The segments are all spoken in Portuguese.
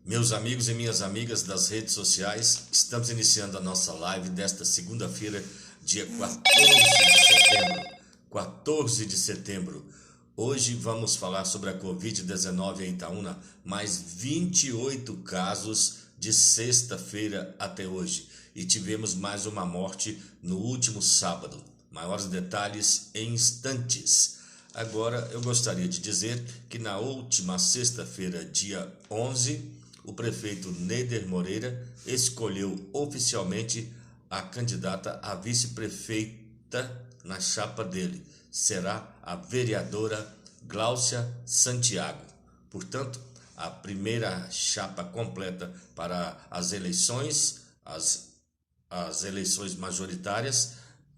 Meus amigos e minhas amigas das redes sociais, estamos iniciando a nossa live desta segunda-feira, dia 14 de setembro. Hoje vamos falar sobre a Covid-19 em Itaúna, mais 28 casos de sexta-feira até hoje. E tivemos mais uma morte no último sábado. Maiores detalhes em instantes. Agora eu gostaria de dizer que na última sexta-feira, dia 11, o prefeito Neider Moreira escolheu oficialmente a candidata a vice-prefeita na chapa dele. Será a vereadora Gláucia Santiago. Portanto, a primeira chapa completa para as eleições, as eleições majoritárias,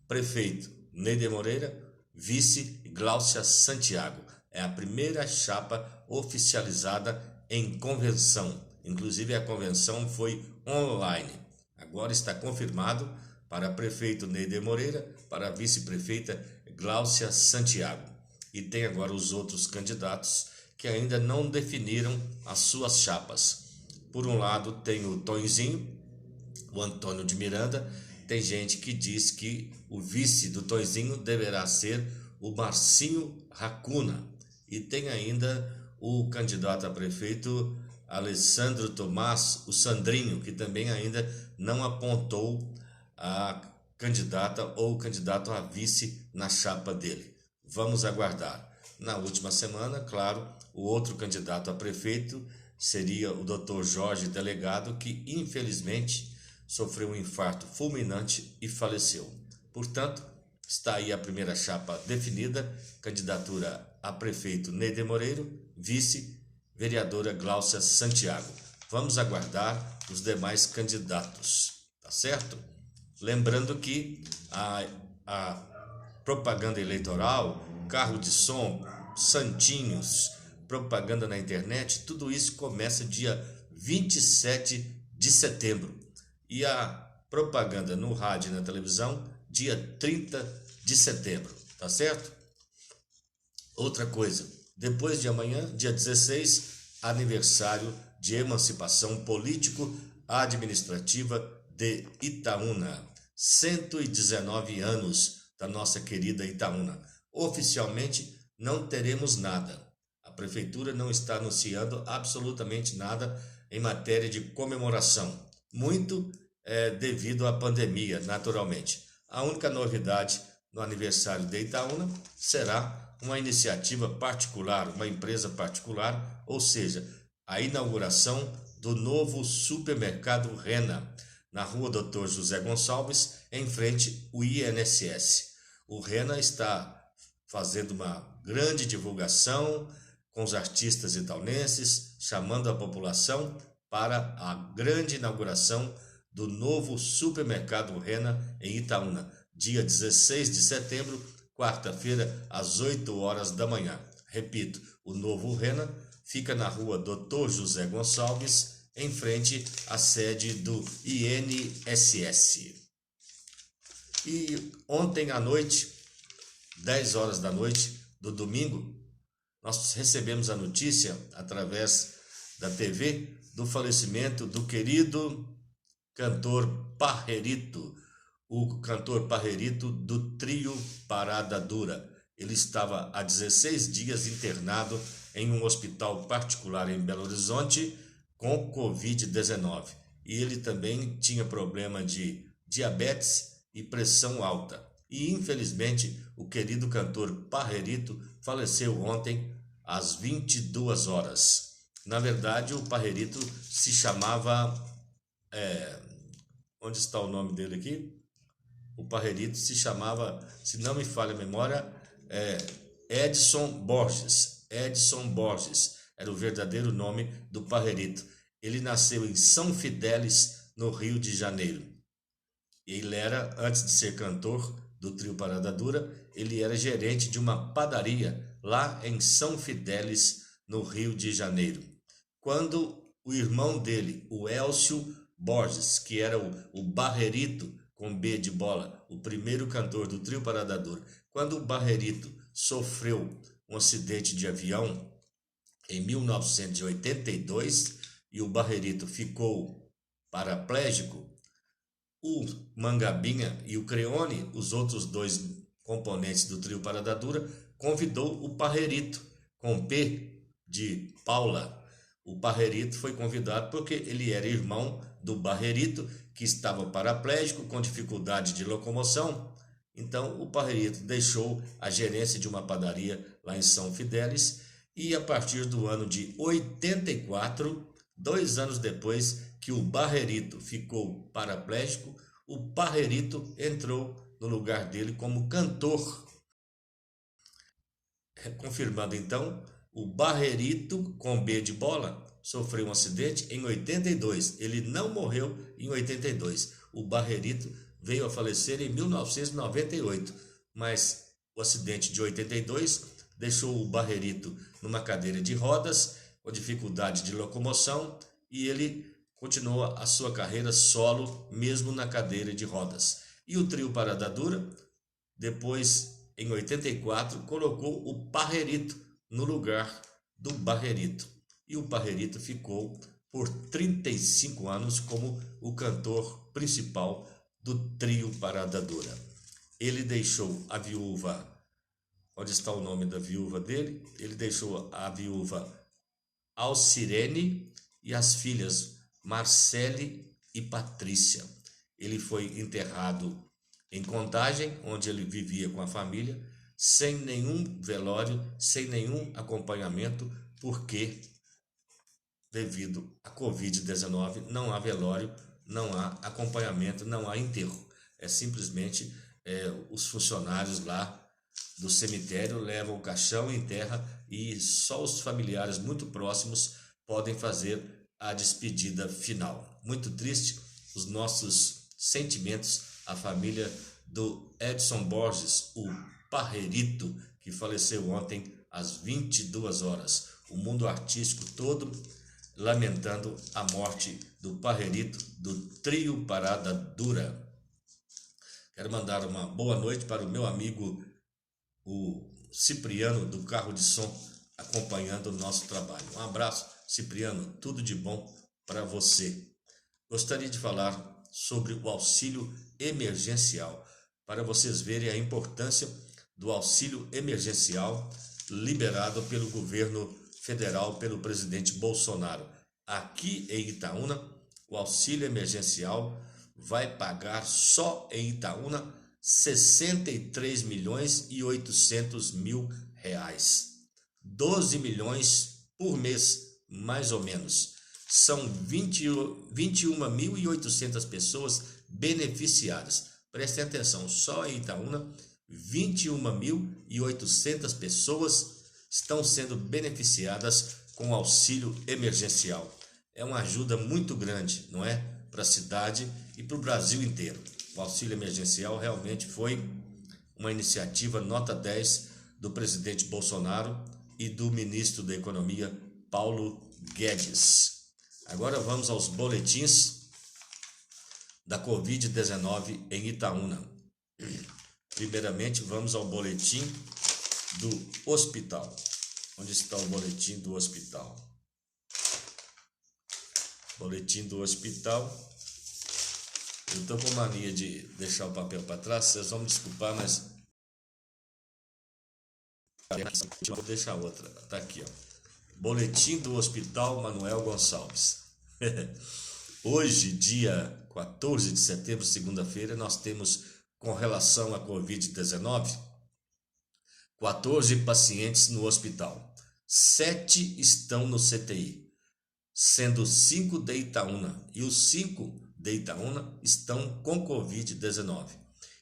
prefeito Neider Moreira, vice Gláucia Santiago. É a primeira chapa oficializada em convenção. Inclusive a convenção foi online. Agora está confirmado para prefeito Neider Moreira, para vice-prefeita Gláucia Santiago. E tem agora os outros candidatos que ainda não definiram as suas chapas. Por um lado tem o Tonzinho, o Antônio de Miranda. Tem gente que diz que o vice do Tonzinho deverá ser o Marcinho Racuna. E tem ainda o candidato a prefeito Alessandro Tomás, o Sandrinho, que também ainda não apontou a candidata ou o candidato a vice na chapa dele. Vamos aguardar. Na última semana, claro, o outro candidato a prefeito seria o Dr. Jorge Delegado, que infelizmente sofreu um infarto fulminante e faleceu. Portanto, está aí a primeira chapa definida, candidatura a prefeito Neider Moreira, vice vereadora Gláucia Santiago. Vamos aguardar os demais candidatos, tá certo? Lembrando que a propaganda eleitoral, carro de som, santinhos, propaganda na internet, tudo isso começa dia 27 de setembro. E a propaganda no rádio e na televisão, dia 30 de setembro, tá certo? Outra coisa, depois de amanhã, dia 16, aniversário de emancipação político-administrativa de Itaúna. 119 anos da nossa querida Itaúna. Oficialmente não teremos nada. A prefeitura não está anunciando absolutamente nada em matéria de comemoração. Muito devido à pandemia, naturalmente. A única novidade no aniversário de Itaúna será uma iniciativa particular, uma empresa particular, ou seja, a inauguração do novo supermercado Rena, na rua Dr. José Gonçalves, em frente ao INSS. O Rena está fazendo uma grande divulgação com os artistas itaunenses, chamando a população para a grande inauguração do novo supermercado Rena em Itaúna, dia 16 de setembro, quarta-feira, às 8 horas da manhã. Repito, o novo Rena fica na rua Dr. José Gonçalves, em frente à sede do INSS. E ontem à noite, 10 horas da noite do domingo, nós recebemos a notícia, através da TV, do falecimento do querido cantor Pajerito, o cantor Pajerito do trio Parada Dura. Ele estava há 16 dias internado em um hospital particular em Belo Horizonte com Covid-19. E ele também tinha problema de diabetes e pressão alta. E infelizmente o querido cantor Pajerito faleceu ontem às 22 horas. Na verdade, o Pajerito se chamava... onde está o nome dele aqui? O Pajerito se chamava, se não me falha a memória, Edson Borges. Edson Borges era o verdadeiro nome do Pajerito. Ele nasceu em São Fidélis, no Rio de Janeiro. Ele era, antes de ser cantor do trio Parada Dura, ele era gerente de uma padaria lá em São Fidélis, no Rio de Janeiro. Quando o irmão dele, o Elcio Borges, que era o Barrerito, com B de bola, o primeiro cantor do trio Parada Dura, quando o Barrerito sofreu um acidente de avião em 1982, e o Barrerito ficou paraplégico, o Mangabinha e o Creone, os outros dois componentes do trio Parada Dura, convidou o Parrerito, com P de Paula. O Parrerito foi convidado porque ele era irmão do Barrerito, que estava paraplégico, com dificuldade de locomoção. Então o Parrerito deixou a gerência de uma padaria lá em São Fidélis e a partir do ano de 84, 2 anos depois que o Barrerito ficou paraplégico, o Parrerito entrou no lugar dele como cantor. Confirmando então, o Barrerito, com B de bola, sofreu um acidente em 82. Ele não morreu em 82. O Barrerito veio a falecer em 1998, mas o acidente de 82 deixou o Barrerito numa cadeira de rodas, com dificuldade de locomoção, e ele continua a sua carreira solo, mesmo na cadeira de rodas. E o trio Parada Dura, depois, em 84, colocou o Parrerito no lugar do Barrerito. E o Parrerito ficou por 35 anos como o cantor principal do trio Parada Dura. Ele deixou a viúva, onde está o nome da viúva dele? Ele deixou a viúva Alcirene e as filhas Marcele e Patrícia. Ele foi enterrado em Contagem, onde ele vivia com a família, sem nenhum velório, sem nenhum acompanhamento, porque devido à Covid-19 não há velório, não há acompanhamento, não há enterro. É simplesmente os funcionários lá do cemitério levam o caixão, enterra, e só os familiares muito próximos podem fazer a despedida final. Muito triste, os nossos sentimentos à família do Edson Borges, o Parrerito, que faleceu ontem às 22 horas. O mundo artístico todo lamentando a morte do Parrerito, do trio Parada Dura. Quero mandar uma boa noite para o meu amigo, o Cipriano, do Carro de Som, acompanhando o nosso trabalho. Um abraço, Cipriano, tudo de bom para você. Gostaria de falar sobre o auxílio emergencial, para vocês verem a importância do auxílio emergencial liberado pelo governo federal, pelo presidente Bolsonaro. Aqui em Itaúna, o auxílio emergencial vai pagar só em Itaúna 63 milhões e 800 mil reais. 12 milhões por mês, mais ou menos. São 21.800 pessoas beneficiadas. Prestem atenção, só em Itaúna, 21.800 pessoas estão sendo beneficiadas com auxílio emergencial. É uma ajuda muito grande, não é? Para a cidade e para o Brasil inteiro. O auxílio emergencial realmente foi uma iniciativa nota 10 do presidente Bolsonaro e do ministro da Economia, Paulo Guedes. Agora vamos aos boletins da Covid-19 em Itaúna. Primeiramente, vamos ao boletim do hospital. Onde está o boletim do hospital? Boletim do hospital. Eu estou com mania de deixar o papel para trás, vocês vão me desculpar, mas vou deixar outra. Está aqui, ó. Boletim do Hospital Manuel Gonçalves. Hoje, dia 14 de setembro, segunda-feira, nós temos, com relação à Covid-19, 14 pacientes no hospital. 7 estão no CTI, sendo 5 de Itaúna. E os 5 de Itaúna estão com Covid-19.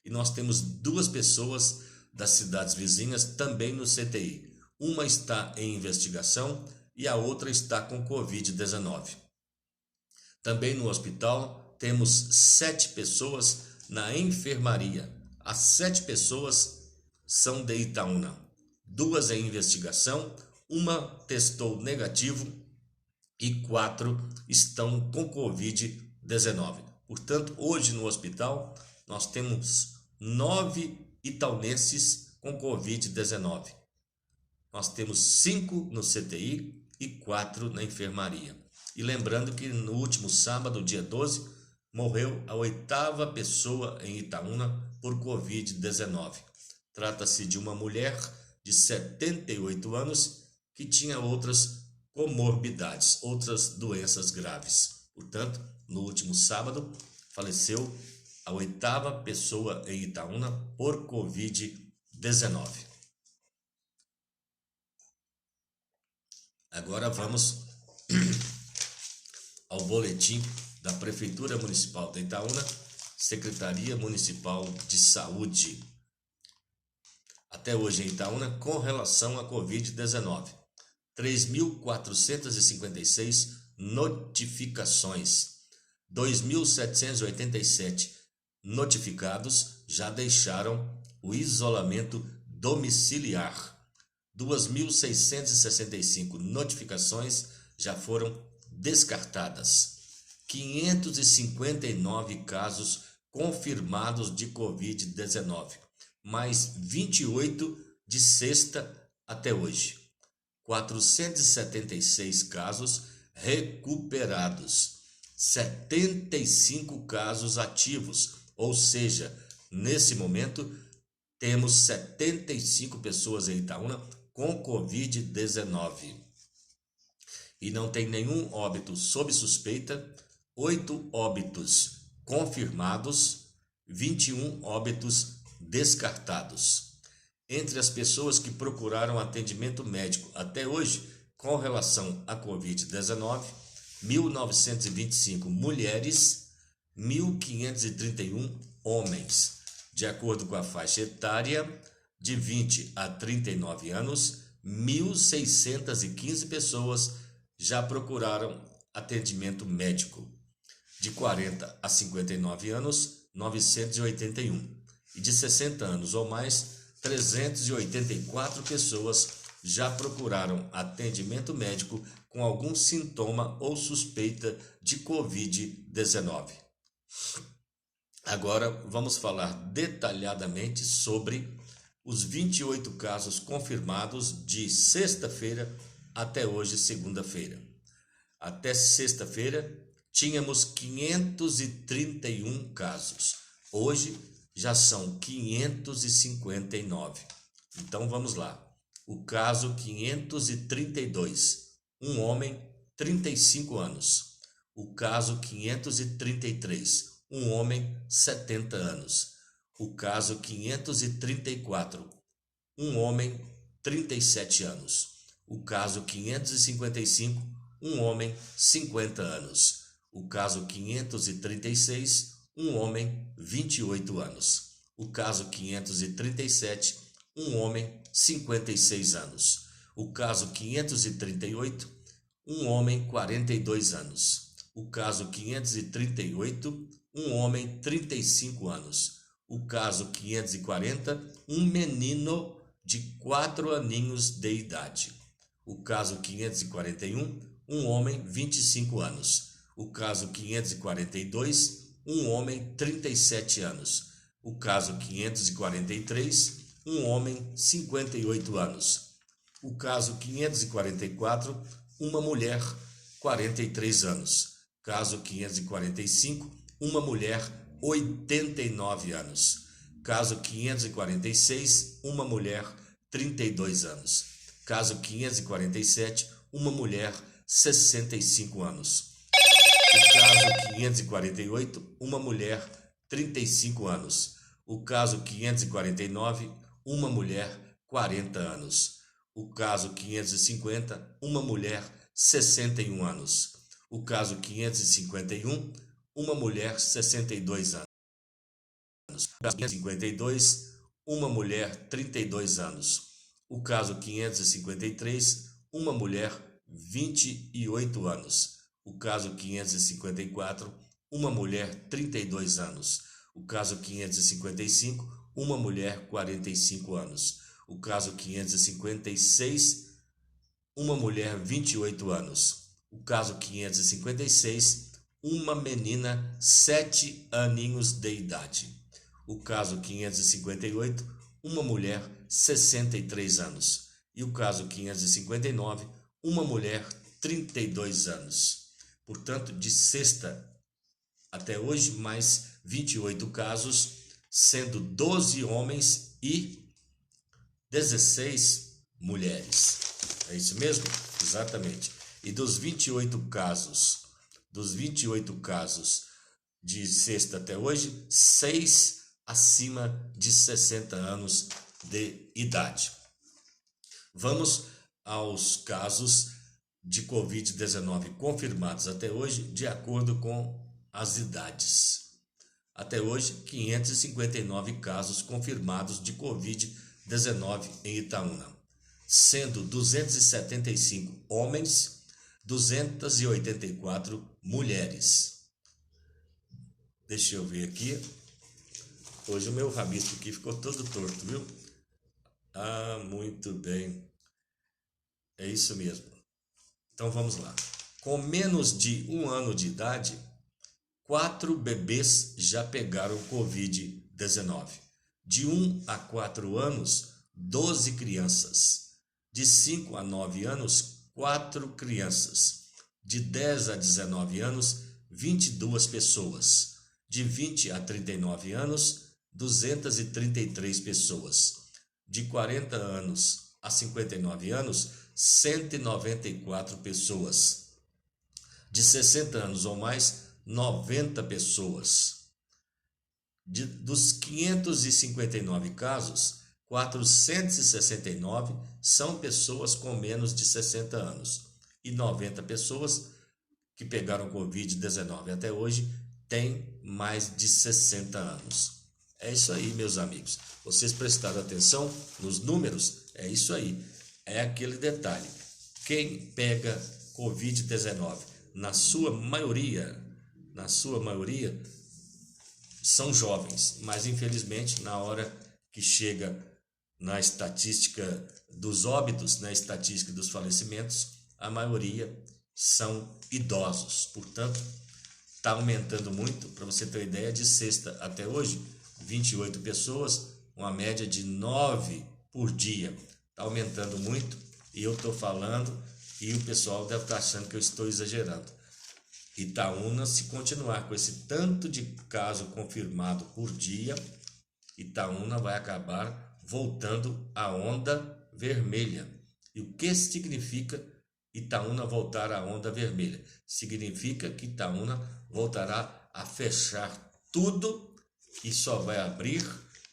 E nós temos 2 pessoas das cidades vizinhas também no CTI. Uma está em investigação e a outra está com Covid-19. Também no hospital temos 7 pessoas na enfermaria. As 7 pessoas são de Itaúna. 2 em investigação, uma testou negativo e 4 estão com Covid-19. Portanto, hoje no hospital nós temos 9 itaunenses com Covid-19. Nós temos 5 no CTI e 4 na enfermaria. E lembrando que no último sábado, dia 12, morreu a 8ª pessoa em Itaúna por Covid-19. Trata-se de uma mulher de 78 anos que tinha outras comorbidades, outras doenças graves. Portanto, no último sábado, faleceu a 8ª pessoa em Itaúna por Covid-19. Agora vamos ao boletim da Prefeitura Municipal de Itaúna, Secretaria Municipal de Saúde. Até hoje em Itaúna, com relação à Covid-19, 3.456 notificações, 2.787 notificados já deixaram o isolamento domiciliar. 2.665 notificações já foram descartadas. 559 casos confirmados de Covid-19, mais 28 de sexta até hoje. 476 casos recuperados, 75 casos ativos, ou seja, nesse momento temos 75 pessoas em Itaúna com Covid-19. E não tem nenhum óbito sob suspeita, 8 óbitos confirmados, 21 óbitos descartados. Entre as pessoas que procuraram atendimento médico até hoje, com relação à Covid-19, 1.925 mulheres, 1.531 homens. De acordo com a faixa etária, de 20 a 39 anos, 1.615 pessoas já procuraram atendimento médico. De 40 a 59 anos, 981. E de 60 anos ou mais, 384 pessoas já procuraram atendimento médico com algum sintoma ou suspeita de Covid-19. Agora vamos falar detalhadamente sobre os 28 casos confirmados de sexta-feira até hoje, segunda-feira. Até sexta-feira tínhamos 531 casos. Hoje já são 559. Então vamos lá. O caso 532, um homem, 35 anos. O caso 533, um homem, 70 anos. O caso 534, um homem, 37 anos. O caso 555, um homem, 50 anos. O caso 536, um homem, 28 anos. O caso 537, um homem, 56 anos. O caso 538, um homem, 42 anos. O caso 538, um homem, 35 anos. O caso 540, um menino de 4 aninhos de idade. O caso 541, um homem, 25 anos. O caso 542, um homem, 37 anos. O caso 543, um homem, 58 anos. O caso 544, uma mulher, 43 anos. Caso 545, uma mulher, 89 anos. Caso 546, uma mulher, 32 anos. Caso 547, uma mulher, 65 anos. O caso 548, uma mulher, 35 anos. O caso 549, uma mulher, 40 anos. O caso 550, uma mulher, 61 anos. O caso 551, uma mulher, 62 anos. O caso 552, uma mulher, 32 anos. O caso 553, uma mulher, 28 anos. O caso 554, uma mulher, 32 anos. O caso 555, uma mulher, 45 anos. O caso 556, uma mulher, 28 anos. O caso 556, uma menina, 7 aninhos de idade. O caso 558, uma mulher, 63 anos. E o caso 559, uma mulher, 32 anos. Portanto, de sexta até hoje, mais 28 casos, sendo 12 homens e 16 mulheres. É isso mesmo? Exatamente. E dos 28 casos de sexta até hoje, 6 acima de 60 anos de idade. Vamos aos casos de Covid-19 confirmados até hoje, de acordo com as idades. Até hoje, 559 casos confirmados de Covid-19 em Itaúna, sendo 275 homens, 284 mulheres. Deixa eu ver aqui. Hoje o meu rabisco aqui ficou todo torto, viu? Ah, muito bem. É isso mesmo. Então vamos lá. Com menos de 1 ano de idade, 4 bebês já pegaram Covid-19. De 1 a 4 anos, 12 crianças. De 5 a 9 anos, 4 crianças. De 10 a 19 anos, 22 pessoas. De 20 a 39 anos, 233 pessoas. De 40 anos a 59 anos, 194 pessoas. De 60 anos ou mais, 90 pessoas. Dos 559 casos, 469 são pessoas com menos de 60 anos e 90 pessoas que pegaram Covid-19 até hoje têm mais de 60 anos. É isso aí, meus amigos. Vocês prestaram atenção nos números? É isso aí. É aquele detalhe. Quem pega Covid-19, na sua maioria, são jovens, mas infelizmente na hora que chega na estatística dos óbitos, na estatística dos falecimentos, a maioria são idosos. Portanto, está aumentando muito. Para você ter uma ideia, de sexta até hoje, 28 pessoas, uma média de 9 por dia. Está aumentando muito e eu estou falando e o pessoal deve estar achando que eu estou exagerando. Itaúna, se continuar com esse tanto de caso confirmado por dia, Itaúna vai acabar voltando à onda vermelha. E o que significa Itaúna voltar à onda vermelha? Significa que Itaúna voltará a fechar tudo e só vai abrir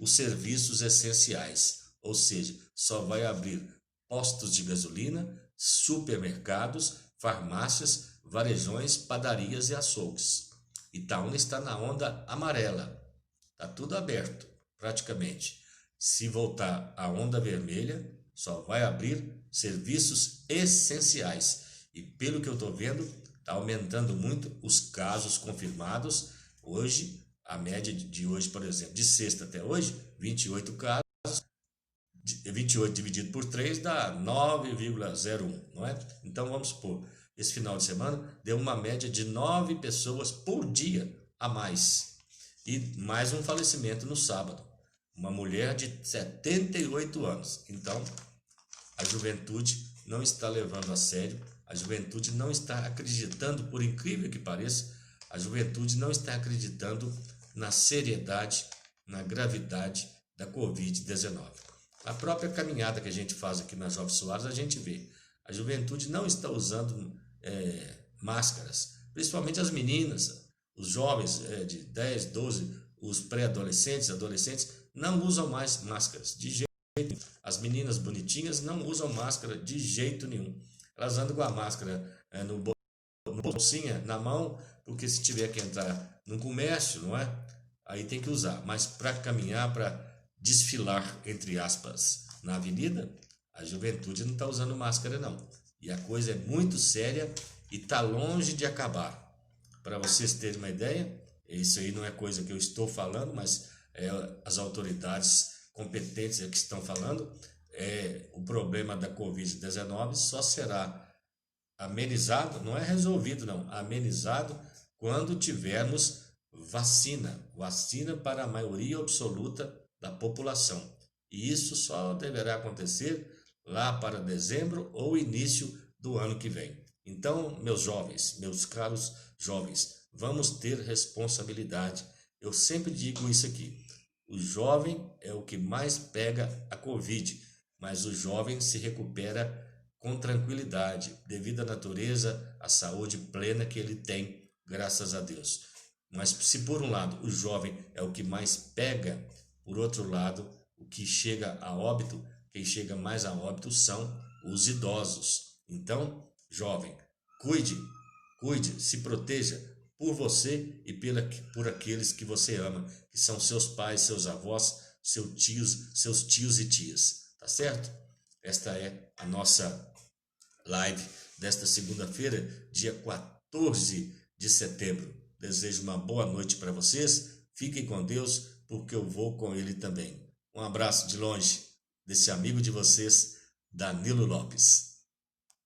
os serviços essenciais, ou seja, só vai abrir postos de gasolina, supermercados, farmácias, varejões, padarias e açougues. Itaúna está na onda amarela, está tudo aberto praticamente. Se voltar à onda vermelha, só vai abrir serviços essenciais. E pelo que eu estou vendo, está aumentando muito os casos confirmados. Hoje, a média de hoje, por exemplo, de sexta até hoje, 28 casos, 28 dividido por 3 dá 9,01, não é? Então vamos supor, esse final de semana deu uma média de 9 pessoas por dia a mais. E mais um falecimento no sábado. Uma mulher de 78 anos. Então, a juventude não está levando a sério, a juventude não está acreditando, por incrível que pareça, a juventude não está acreditando na seriedade, na gravidade da Covid-19. A própria caminhada que a gente faz aqui na Jovem Soares, a gente vê. A juventude não está usando máscaras, principalmente as meninas, os jovens de 10, 12, os pré-adolescentes, adolescentes, não usam mais máscaras, de jeito nenhum. As meninas bonitinhas não usam máscara de jeito nenhum. Elas andam com a máscara no bolsinha, na mão, porque se tiver que entrar num comércio, não é? Aí tem que usar. Mas para caminhar, para desfilar, entre aspas, na avenida, a juventude não está usando máscara, não. E a coisa é muito séria e está longe de acabar. Para vocês terem uma ideia, isso aí não é coisa que eu estou falando, mas as autoridades competentes que estão falando, o problema da Covid-19 só será amenizado, não é resolvido não, amenizado quando tivermos vacina para a maioria absoluta da população. E isso só deverá acontecer lá para dezembro ou início do ano que vem. Então, meus jovens, meus caros jovens, vamos ter responsabilidade. Eu sempre digo isso aqui. O jovem é o que mais pega a Covid, mas o jovem se recupera com tranquilidade, devido à natureza, à saúde plena que ele tem, graças a Deus. Mas se por um lado o jovem é o que mais pega, por outro lado, o que chega a óbito, quem chega mais a óbito são os idosos. Então, jovem, cuide, se proteja por você e por aqueles que você ama, que são seus pais, seus avós, seus tios e tias, tá certo? Esta é a nossa live desta segunda-feira, dia 14 de setembro. Desejo uma boa noite para vocês, fiquem com Deus, porque eu vou com Ele também. Um abraço de longe, desse amigo de vocês, Danilo Lopes.